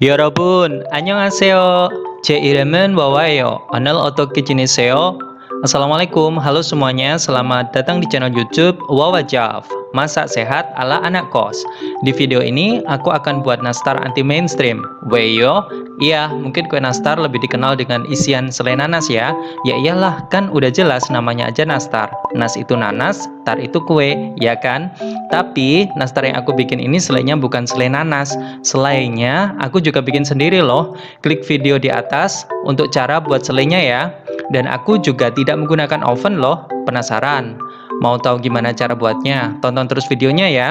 여러분, 안녕하세요. 제 이름은 와와예요. 오늘 어떻게 지내세요? Assalamualaikum, halo semuanya. Selamat datang di channel YouTube Wawajaf. Masak sehat ala anak kos. Di video ini, aku akan buat nastar anti mainstream. Weyo, iya, mungkin kue nastar lebih dikenal dengan isian selai nanas ya. Ya iyalah, kan udah jelas namanya aja nastar. Nas itu nanas, tar itu kue, ya kan? Tapi nastar yang aku bikin ini selainya bukan selai nanas. Selainya aku juga bikin sendiri loh. Klik video di atas untuk cara buat selainya ya. Dan aku juga tidak menggunakan oven loh. Penasaran? Mau tahu gimana cara buatnya? Tonton terus videonya ya.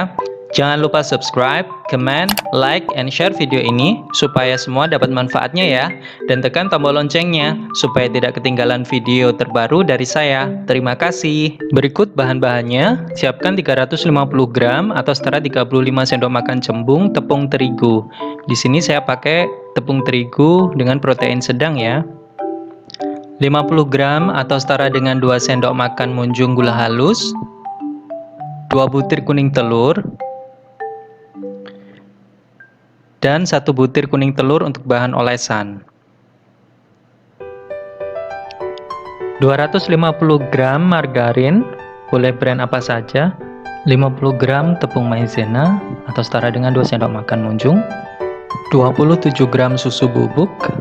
Jangan lupa subscribe, comment, like, and share video ini supaya semua dapat manfaatnya ya. Dan tekan tombol loncengnya supaya tidak ketinggalan video terbaru dari saya. Terima kasih. Berikut bahan-bahannya. Siapkan 350 gram atau setara 35 sendok makan cembung tepung terigu. Di sini saya pakai tepung terigu dengan protein sedang ya. 50 gram atau setara dengan 2 sendok makan munjung gula halus. 2 butir kuning telur. Dan 1 butir kuning telur untuk bahan olesan. 250 gram margarin, boleh brand apa saja. 50 gram tepung maizena atau setara dengan 2 sendok makan munjung. 27 gram susu bubuk.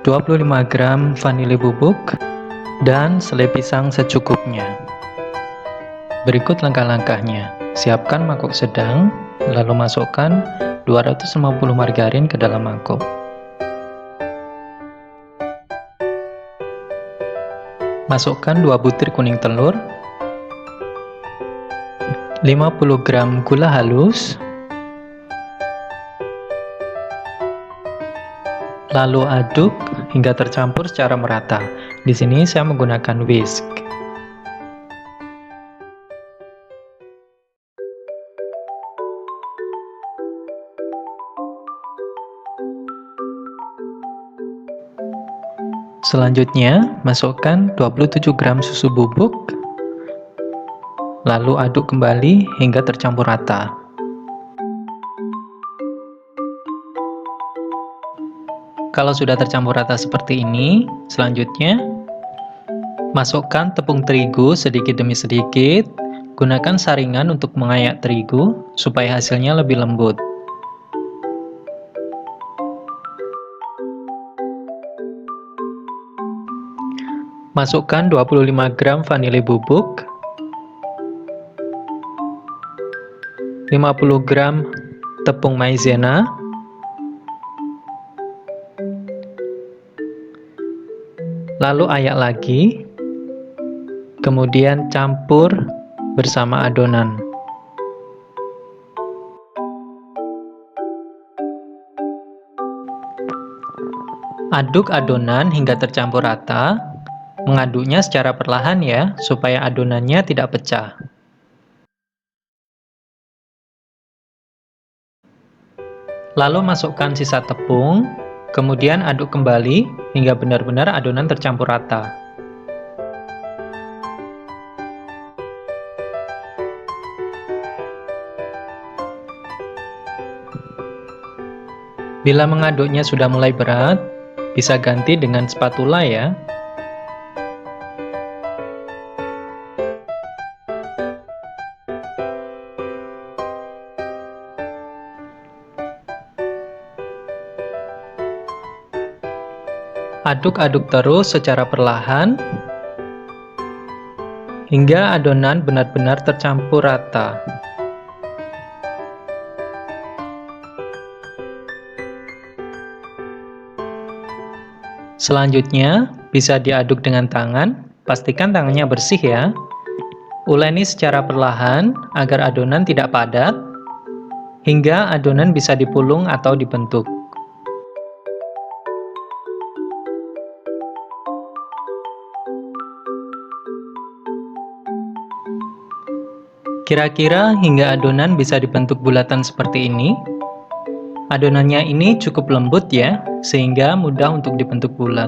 25 gram vanili bubuk. Dan selai pisang secukupnya. Berikut langkah-langkahnya. Siapkan mangkok sedang, lalu masukkan 250 margarin ke dalam mangkok. Masukkan 2 butir kuning telur, 50 gram gula halus, lalu aduk hingga tercampur secara merata. Di sini saya menggunakan whisk. Selanjutnya, masukkan 27 gram susu bubuk, lalu aduk kembali hingga tercampur rata. Kalau sudah tercampur rata seperti ini, selanjutnya masukkan tepung terigu sedikit demi sedikit. Gunakan saringan untuk mengayak terigu supaya hasilnya lebih lembut. Masukkan 25 gram vanili bubuk, 50 gram tepung maizena, lalu ayak lagi, kemudian campur bersama adonan. Aduk adonan hingga tercampur rata. Mengaduknya secara perlahan ya, supaya adonannya tidak pecah. Lalu masukkan sisa tepung, kemudian aduk kembali hingga benar-benar adonan tercampur rata. Bila mengaduknya sudah mulai berat, bisa ganti dengan spatula ya. Aduk-aduk terus secara perlahan hingga adonan benar-benar tercampur rata. Selanjutnya, bisa diaduk dengan tangan, pastikan tangannya bersih ya. Uleni secara perlahan agar adonan tidak padat, hingga adonan bisa dipulung atau dibentuk. Kira-kira hingga adonan bisa dibentuk bulatan seperti ini. Adonannya ini cukup lembut ya, sehingga mudah untuk dibentuk bulat.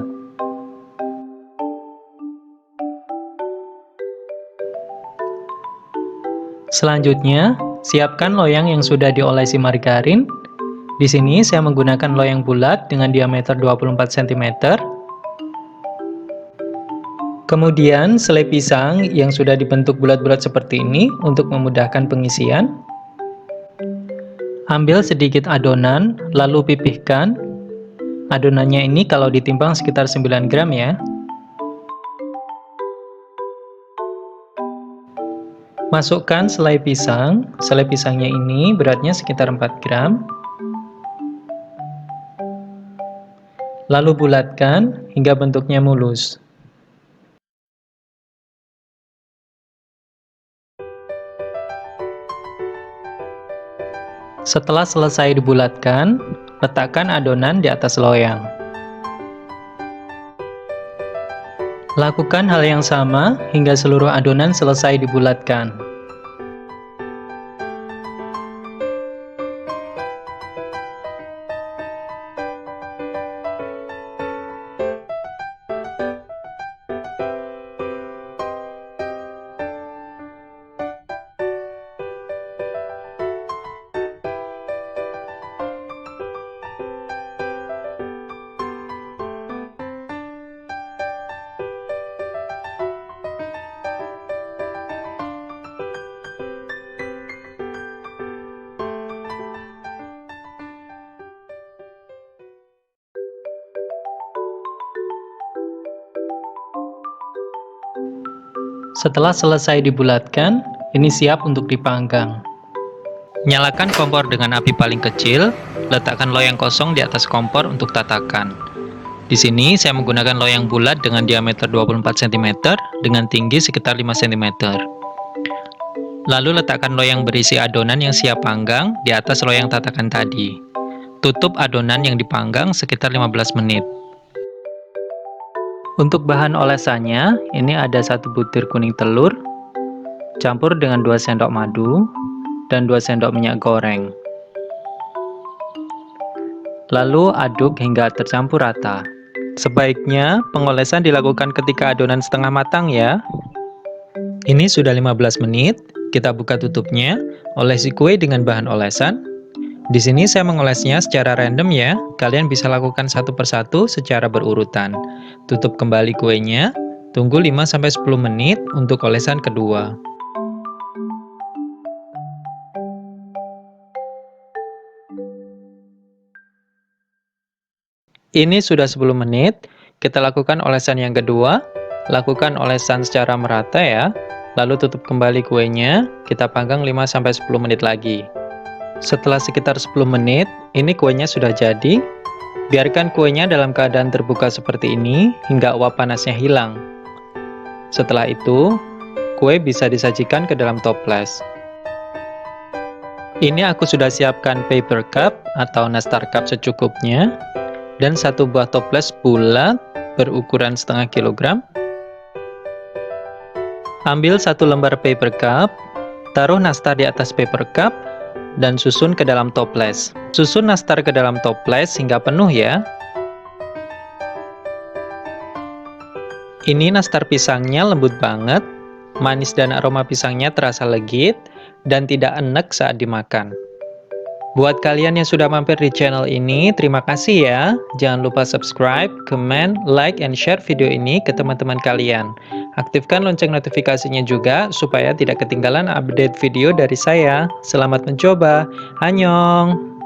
Selanjutnya, siapkan loyang yang sudah diolesi margarin, Di sini saya menggunakan loyang bulat dengan diameter 24 cm. Kemudian selai pisang yang sudah dibentuk bulat-bulat seperti ini untuk memudahkan pengisian. Ambil sedikit adonan, lalu pipihkan. Adonannya ini kalau ditimbang sekitar 9 gram ya. Masukkan selai pisang. Selai pisangnya ini beratnya sekitar 4 gram. Lalu bulatkan hingga bentuknya mulus. Setelah selesai dibulatkan, letakkan adonan di atas loyang. Lakukan hal yang sama hingga seluruh adonan selesai dibulatkan. Setelah selesai dibulatkan, ini siap untuk dipanggang. Nyalakan kompor dengan api paling kecil, letakkan loyang kosong di atas kompor untuk tatakan. Di sini saya menggunakan loyang bulat dengan diameter 24 cm dengan tinggi sekitar 5 cm. Lalu letakkan loyang berisi adonan yang siap panggang di atas loyang tatakan tadi. Tutup adonan yang dipanggang sekitar 15 menit. Untuk bahan olesannya, ini ada 1 butir kuning telur, campur dengan 2 sendok madu, dan 2 sendok minyak goreng. Lalu aduk hingga tercampur rata. Sebaiknya pengolesan dilakukan ketika adonan setengah matang ya. Ini sudah 15 menit, kita buka tutupnya, olesi kue dengan bahan olesan. Di sini saya mengolesnya secara random ya, kalian bisa lakukan satu persatu secara berurutan. Tutup kembali kuenya, tunggu 5-10 menit untuk olesan kedua. Ini sudah 10 menit, kita lakukan olesan yang kedua. Lakukan olesan secara merata ya, lalu tutup kembali kuenya, kita panggang 5-10 menit lagi. Setelah sekitar 10 menit, ini kuenya sudah jadi. Biarkan kuenya dalam keadaan terbuka seperti ini hingga uap panasnya hilang. Setelah itu, kue bisa disajikan ke dalam toples. Ini aku sudah siapkan paper cup atau nastar cup secukupnya, dan 1 buah toples bulat berukuran setengah kilogram. Ambil 1 lembar paper cup, taruh nastar di atas paper cup, dan susun ke dalam toples. Susun nastar ke dalam toples hingga penuh ya. Ini nastar pisangnya lembut banget, manis dan aroma pisangnya terasa legit, dan tidak enek saat dimakan. Buat kalian yang sudah mampir di channel ini, terima kasih ya. Jangan lupa subscribe, comment, like, and share video ini ke teman-teman kalian. Aktifkan lonceng notifikasinya juga supaya tidak ketinggalan update video dari saya. Selamat mencoba. Annyeong!